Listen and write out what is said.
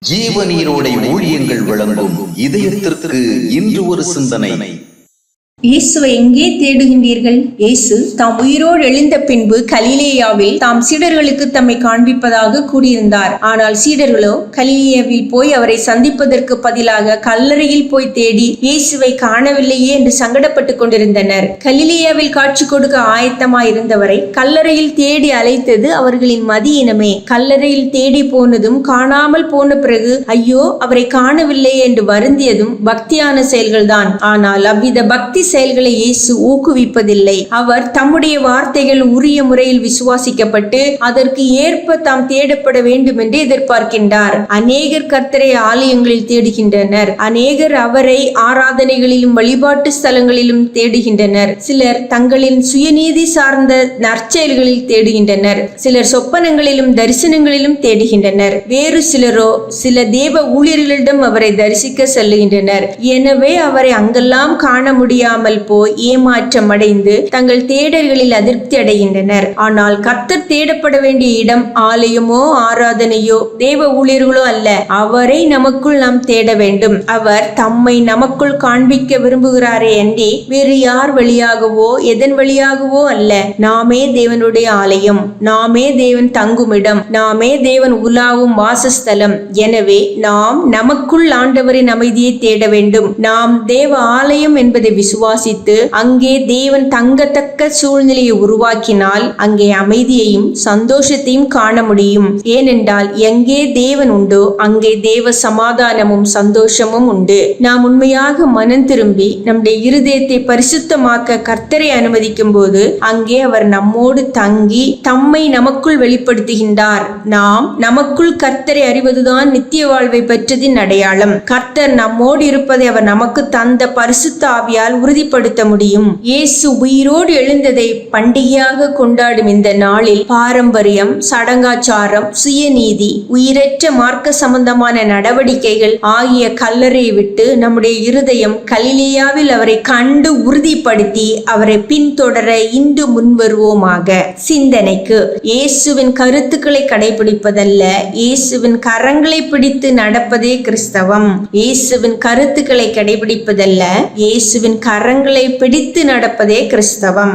ஜீவநீரோடை ஊழியங்கள் வழங்கும் இதயத்திற்கு இன்று ஒரு சிந்தனை. இயேசுவை எங்கே தேடுகின்றீர்கள்? இயேசு தாம் உயிரோடு எழுந்த பின்பு கலிலேயாவில் தாம் சீடர்களுக்கு தம்மை காண்பிப்பதாக கூறியிருந்தார். ஆனால் சீடர்களோ கலிலேயாவில் போய் அவரை சந்திப்பதற்கு பதிலாக கல்லறையில் போய் தேடி இயேசுவை காணவில்லையே என்று சங்கடப்பட்டு கொண்டிருந்தனர். கலிலேயாவில் காட்சி கொடுக்க ஆயத்தமாயிருந்தவரை கல்லறையில் தேடி அழைத்தது அவர்களின் மதியினமே. கல்லறையில் தேடி போனதும் காணாமல் போன பிறகு ஐயோ அவரை காணவில்லை என்று வருந்தியதும் பக்தியான செயல்கள்தான். ஆனால் அவ்வித பக்தி செயல்களை இயேசு ஊக்குவிப்பதில்லை. அவர் தம்முடைய வார்த்தைகள் உரிய முறையில் விசுவாசிக்கப்பட்டு அதற்கு ஏற்ப தாம் தேடப்பட வேண்டும் என்று எதிர்பார்க்கின்றார். அநேகர் கர்த்தரை ஆலயங்களில் தேடுகின்றனர். அநேகர் அவரை ஆராதனைகளிலும் வழிபாட்டு ஸ்தலங்களிலும் தேடுகின்றனர். சிலர் தங்களின் சுயநீதி சார்ந்த நற்செயல்களில் தேடுகின்றனர். சிலர் சொப்பனங்களிலும் தரிசனங்களிலும் தேடுகின்றனர். வேறு சிலரோ சில தேவ ஊழியர்களிடம் அவரை தரிசிக்க செல்லுகின்றனர். எனவே அவரை அங்கெல்லாம் காண முடியாமல் போய் ஏமாற்றம் அடைந்து தங்கள் தேடல்களில் அதிருப்தி அடைகின்றனர். ஆனால் கர்த்தர் தேடப்பட வேண்டிய இடம் ஆலயமோ ஆராதனையோ தேவ ஊழியர்களோ அல்ல. அவரை நமக்குள் நாம் தேட வேண்டும். அவர் தம்மை நமக்குள் காண்பிக்க விரும்புகிறாரே அன்றி வேறு யார் வழியாகவோ எதன் வழியாகவோ அல்ல. நாமே தேவனுடைய ஆலயம், நாமே தேவன் தங்குமிடம், நாமே தேவன் உலாவும் வாசஸ்தலம். எனவே நாம் நமக்குள் ஆண்டவரின் அமைதியை தேட வேண்டும். நாம் தேவ ஆலயம் என்பதை விசுவாசித்து அங்கே தேவன் தங்கத்தக்க சூழ்நிலையை உருவாக்கினால் அங்கே அமைதியையும் சந்தோஷத்தையும் காண முடியும். ஏனென்றால் எங்கே தேவன் உண்டோ அங்கே தேவ சமாதானமும் சந்தோஷமும் உண்டு. நாம் உண்மையாக மனம் திரும்பி நம்முடைய இருதயத்தை பரிசுத்தமாக்க கர்த்தரை அனுமதிக்கும் போது அங்கே அவர் நம்மோடு தங்கி தம்மை நமக்குள் வெளிப்படுத்துகின்றார். நாம் நமக்குள் கர்த்தரை அறிவதுதான் நித்திய வாழ்வை பெற்றதின் அடையாளம். கர்த்தர் நம்மோடு இருப்பதை அவர் நமக்கு தந்த பரிசுத்த ஆவியால் உறுதிப்படுத்த முடியும். இயேசு உயிரோடு எழுந்ததை பண்டிகையாக கொண்டாடும் இந்த நாளில் பாரம்பரியம், சடங்காச்சாரம், சுயநீதி, உயிரற்ற மார்க்க சம்பந்தமான நடவடிக்கைகள் ஆகிய கல்லறையை விட்டு நம்முடைய இருதயம் கலிலேயாவில் அவரை கண்டு உறுதிப்படுத்தி அவரை பின்தொடர இன்று முன்வருவோமாக. சிந்தனைக்கு, இயேசுவின் கருத்துக்களை கடைபிடிப்பதல்ல, இயேசுவின் கரங்களை பிடித்து நடப்பதே கிறிஸ்தவம். இயேசுவின் கருத்துக்களை கடைபிடிப்பதல்ல, இயேசுவின் கரங்களை பிடித்து நடப்பதே கிறிஸ்தவம்.